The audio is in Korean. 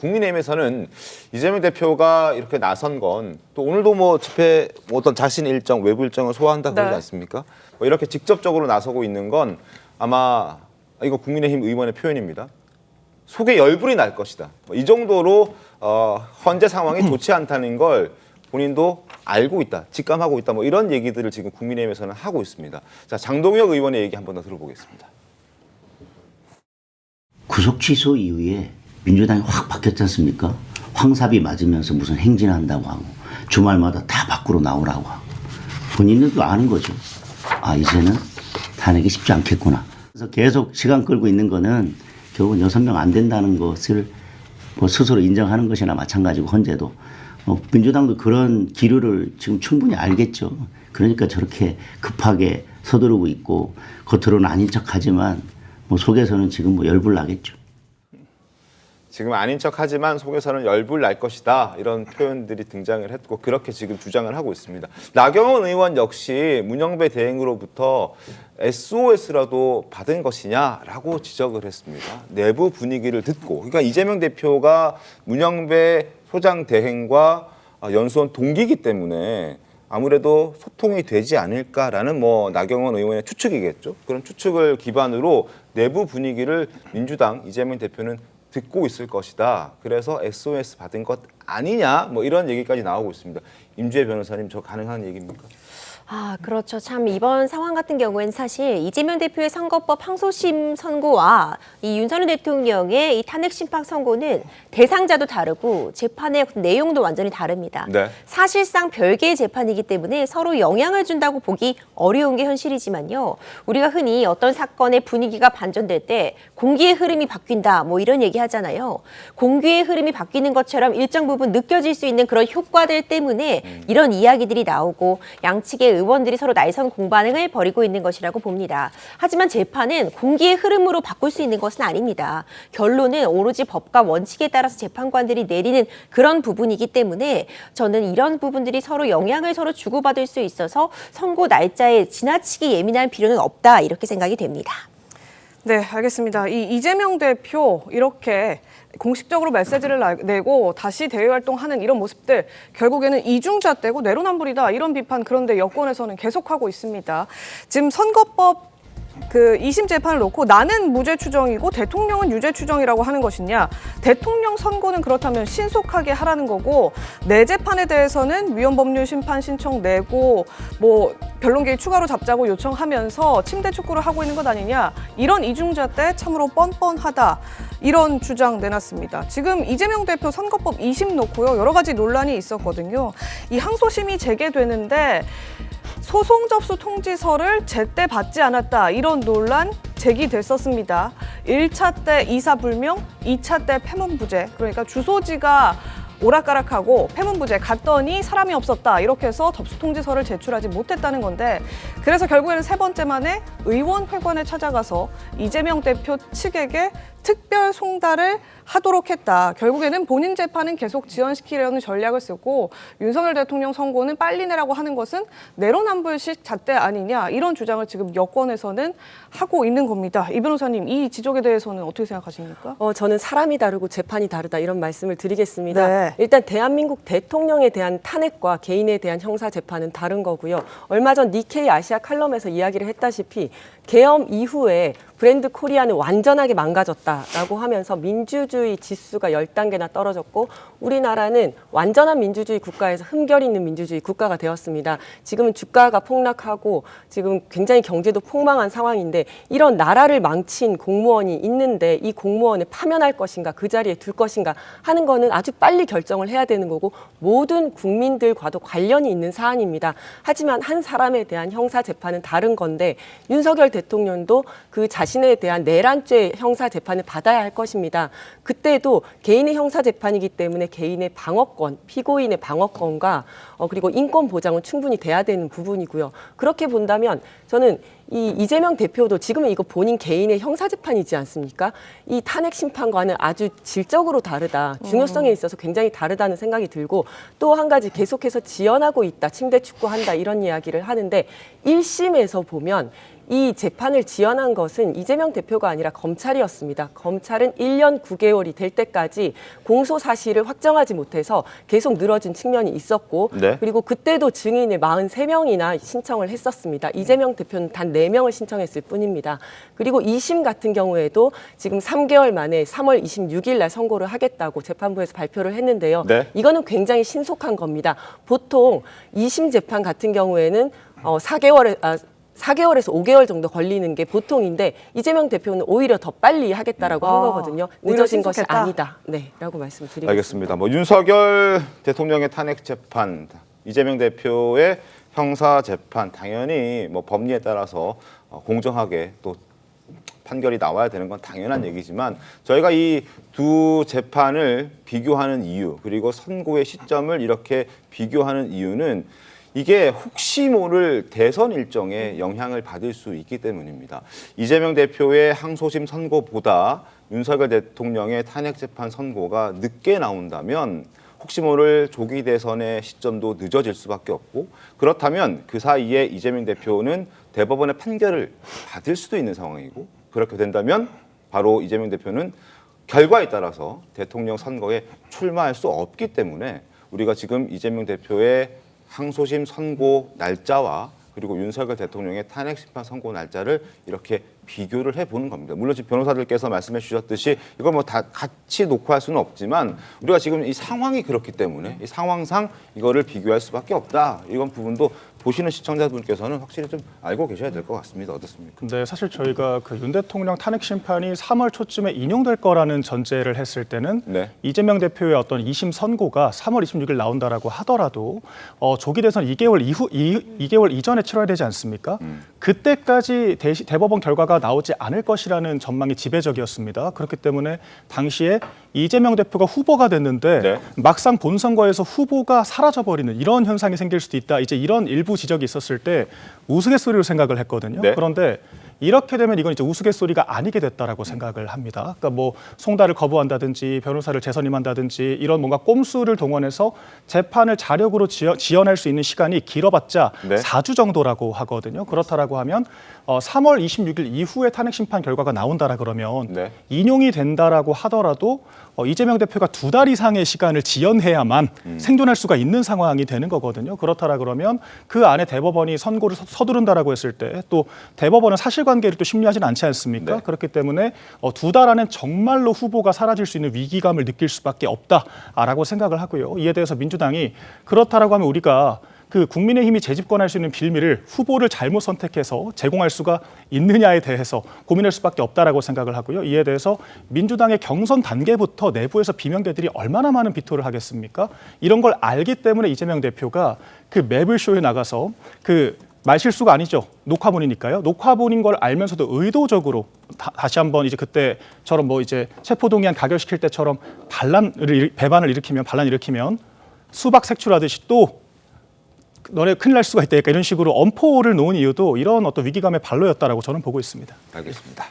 국민의힘에서는 이재명 대표가 이렇게 나선 건 또 오늘도 뭐 집회 어떤 자신의 일정, 외부 일정을 소화한다 그러지 않습니까? 뭐 이렇게 직접적으로 나서고 있는 건 아마 이거 국민의힘 의원의 표현입니다. 속에 열불이 날 것이다. 이 정도로 현재 상황이 좋지 않다는 걸 본인도 알고 있다, 직감하고 있다. 뭐 이런 얘기들을 지금 국민의힘에서는 하고 있습니다. 자, 장동혁 의원의 얘기 한 번 더 들어보겠습니다. 구속 취소 이후에 민주당이 확 바뀌었지 않습니까? 황사비 맞으면서 무슨 행진한다고 하고 주말마다 다 밖으로 나오라고 하고 본인들도 아는 거죠. 아, 이제는 탄핵이 쉽지 않겠구나. 그래서 계속 시간 끌고 있는 거는 결국은 6명 안 된다는 것을 뭐 스스로 인정하는 것이나 마찬가지고 헌재도 민주당도 그런 기류를 지금 충분히 알겠죠. 그러니까 저렇게 급하게 서두르고 있고 겉으로는 아닌 척하지만 뭐 속에서는 지금 뭐 열불 나겠죠. 지금 아닌 척하지만 속에서는 열불 날 것이다. 이런 표현들이 등장을 했고 그렇게 지금 주장을 하고 있습니다. 나경원 의원 역시 문영배 대행으로부터 SOS라도 받은 것이냐라고 지적을 했습니다. 내부 분위기를 듣고 그러니까 이재명 대표가 문영배 소장 대행과 연수원 동기이기 때문에 아무래도 소통이 되지 않을까라는 뭐 나경원 의원의 추측이겠죠. 그런 추측을 기반으로 내부 분위기를 민주당 이재명 대표는 듣고 있을 것이다. 그래서 SOS 받은 것 아니냐 뭐 이런 얘기까지 나오고 있습니다. 임주혜 변호사님 저 가능한 얘기입니까? 아, 그렇죠. 참 이번 상황 같은 경우에는 사실 이재명 대표의 선거법 항소심 선고와 이 윤석열 대통령의 이 탄핵 심판 선고는 대상자도 다르고 재판의 내용도 완전히 다릅니다. 네. 사실상 별개의 재판이기 때문에 서로 영향을 준다고 보기 어려운 게 현실이지만요. 우리가 흔히 어떤 사건의 분위기가 반전될 때 공기의 흐름이 바뀐다 뭐 이런 얘기 하잖아요. 공기의 흐름이 바뀌는 것처럼 일정 부분 느껴질 수 있는 그런 효과들 때문에 이런 이야기들이 나오고 양측의 의원들이 서로 날선 공방을 벌이고 있는 것이라고 봅니다. 하지만 재판은 공기의 흐름으로 바꿀 수 있는 것은 아닙니다. 결론은 오로지 법과 원칙에 따라서 재판관들이 내리는 그런 부분이기 때문에 저는 이런 부분들이 서로 영향을 서로 주고받을 수 있어서 선고 날짜에 지나치게 예민할 필요는 없다 이렇게 생각이 됩니다. 네, 알겠습니다. 이재명 대표 이렇게 공식적으로 메시지를 내고 다시 대외 활동하는 이런 모습들 결국에는 이중잣대고 내로남불이다 이런 비판 그런데 여권에서는 계속하고 있습니다. 지금 선거법 그 2심 재판을 놓고 나는 무죄 추정이고 대통령은 유죄 추정이라고 하는 것이냐. 대통령 선고는 그렇다면 신속하게 하라는 거고 내 재판에 대해서는 위헌법률 심판 신청 내고 뭐 변론 기일 추가로 잡자고 요청하면서 침대 축구를 하고 있는 것 아니냐. 이런 이중잣대 참으로 뻔뻔하다. 이런 주장 내놨습니다. 지금 이재명 대표 선거법 2심 놓고요. 여러 가지 논란이 있었거든요. 이 항소심이 재개되는데 소송 접수 통지서를 제때 받지 않았다. 이런 논란 제기됐었습니다. 1차 때 이사불명, 2차 때 패문부재. 그러니까 주소지가 오락가락하고 패문부재 갔더니 사람이 없었다. 이렇게 해서 접수 통지서를 제출하지 못했다는 건데 그래서 결국에는 세 번째 만에 의원회관에 찾아가서 이재명 대표 측에게 특별 송달을 하도록 했다. 결국에는 본인 재판은 계속 지연시키려는 전략을 쓰고 윤석열 대통령 선고는 빨리 내라고 하는 것은 내로남불식 잣대 아니냐 이런 주장을 지금 여권에서는 하고 있는 겁니다. 이 변호사님 이 지적에 대해서는 어떻게 생각하십니까? 저는 사람이 다르고 재판이 다르다 이런 말씀을 드리겠습니다. 네. 일단 대한민국 대통령에 대한 탄핵과 개인에 대한 형사 재판은 다른 거고요. 얼마 전 니케이 아시아 칼럼에서 이야기를 했다시피 계엄 이후에 브랜드 코리아는 완전하게 망가졌다라고 하면서 민주주의 지수가 10단계나 떨어졌고 우리나라는 완전한 민주주의 국가에서 흠결 있는 민주주의 국가가 되었습니다. 지금은 주가가 폭락하고 지금 굉장히 경제도 폭망한 상황인데 이런 나라를 망친 공무원이 있는데 이 공무원을 파면할 것인가 그 자리에 둘 것인가 하는 거는 아주 빨리 결정을 해야 되는 거고 모든 국민들과도 관련이 있는 사안입니다. 하지만 한 사람에 대한 형사 재판은 다른 건데 윤석열 대통령도 그 자신에 대한 내란죄 형사 재판을 받아야 할 것입니다. 그때도 개인의 형사 재판이기 때문에 개인의 방어권, 피고인의 방어권과 그리고 인권 보장은 충분히 돼야 되는 부분이고요. 그렇게 본다면 저는 이재명 대표도 지금은 이거 본인 개인의 형사 재판이지 않습니까? 이 탄핵 심판과는 아주 질적으로 다르다. 중요성에 있어서 굉장히 다르다는 생각이 들고 또 한 가지 계속해서 지연하고 있다. 침대 축구한다. 이런 이야기를 하는데 1심에서 보면 이 재판을 지연한 것은 이재명 대표가 아니라 검찰이었습니다. 검찰은 1년 9개월이 될 때까지 공소 사실을 확정하지 못해서 계속 늘어진 측면이 있었고 네. 그리고 그때도 증인을 43명이나 신청을 했었습니다. 이재명 대표는 단 4명을 신청했을 뿐입니다. 그리고 2심 같은 경우에도 지금 3개월 만에 3월 26일 날 선고를 하겠다고 재판부에서 발표를 했는데요. 네. 이거는 굉장히 신속한 겁니다. 보통 2심 재판 같은 경우에는 4개월에서 5개월 정도 걸리는 게 보통인데 이재명 대표는 오히려 더 빨리 하겠다라고 한 거거든요. 오히려 늦어진 것이 신속했다. 아니다. 네, 라고 말씀드리겠습니다. 알겠습니다. 뭐 윤석열 대통령의 탄핵 재판, 이재명 대표의 형사 재판 당연히 뭐 법리에 따라서 공정하게 또 판결이 나와야 되는 건 당연한 얘기지만 저희가 이 두 재판을 비교하는 이유 그리고 선고의 시점을 이렇게 비교하는 이유는 이게 혹시 모를 대선 일정에 영향을 받을 수 있기 때문입니다. 이재명 대표의 항소심 선고보다 윤석열 대통령의 탄핵 재판 선고가 늦게 나온다면 혹시 모를 조기 대선의 시점도 늦어질 수밖에 없고 그렇다면 그 사이에 이재명 대표는 대법원의 판결을 받을 수도 있는 상황이고 그렇게 된다면 바로 이재명 대표는 결과에 따라서 대통령 선거에 출마할 수 없기 때문에 우리가 지금 이재명 대표의 항소심 선고 날짜와 그리고 윤석열 대통령의 탄핵 심판 선고 날짜를 이렇게 비교를 해보는 겁니다. 물론 지금 변호사들께서 말씀해 주셨듯이 이걸 뭐 다 같이 놓고 할 수는 없지만 우리가 지금 이 상황이 그렇기 때문에 이 상황상 이거를 비교할 수밖에 없다. 이런 부분도 보시는 시청자분께서는 확실히 좀 알고 계셔야 될 것 같습니다. 어떻습니까? 근데 사실 저희가 그 윤 대통령 탄핵 심판이 3월 초쯤에 인용될 거라는 전제를 했을 때는 네. 이재명 대표의 어떤 2심 선고가 3월 26일 나온다라고 하더라도 조기 대선 2개월 이전에 치러야 되지 않습니까? 그때까지 대법원 결과가 나오지 않을 것이라는 전망이 지배적이었습니다. 그렇기 때문에 당시에 이재명 대표가 후보가 됐는데 네. 막상 본선거에서 후보가 사라져버리는 이런 현상이 생길 수도 있다. 이제 이런 일부 지적이 있었을 때 우스갯소리로 생각을 했거든요. 네. 그런데 이렇게 되면 이건 이제 우스갯소리가 아니게 됐다라고 생각을 합니다. 그러니까 뭐 송달을 거부한다든지 변호사를 재선임한다든지 이런 뭔가 꼼수를 동원해서 재판을 자력으로 지연할 수 있는 시간이 길어봤자 네. 4주 정도라고 하거든요. 그렇다라고 하면 3월 26일 이후에 탄핵 심판 결과가 나온다라 그러면 네. 인용이 된다라고 하더라도 이재명 대표가 2달 이상의 시간을 지연해야만 생존할 수가 있는 상황이 되는 거거든요. 그렇다라 그러면 그 안에 대법원이 선고를 서두른다라고 했을 때 또 대법원은 사실관계를 또 심리하지는 않지 않습니까? 네. 그렇기 때문에 2달 안에 정말로 후보가 사라질 수 있는 위기감을 느낄 수밖에 없다라고 생각을 하고요. 이에 대해서 민주당이 그렇다라고 하면 우리가 그 국민의힘이 재집권할 수 있는 빌미를 후보를 잘못 선택해서 제공할 수가 있느냐에 대해서 고민할 수밖에 없다라고 생각을 하고요. 이에 대해서 민주당의 경선 단계부터 내부에서 비명계들이 얼마나 많은 비토를 하겠습니까? 이런 걸 알기 때문에 이재명 대표가 그 매블쇼에 나가서 그 말실수가 아니죠. 녹화본이니까요. 녹화본인 걸 알면서도 의도적으로 다시 한번 이제 그때처럼 뭐 이제 체포동의안 가결시킬 때처럼 반란을 일으키면 수박 색출하듯이 또 너네 큰일 날 수가 있다. 이런 식으로 엄포를 놓은 이유도 이런 어떤 위기감의 발로였다라고 저는 보고 있습니다. 알겠습니다.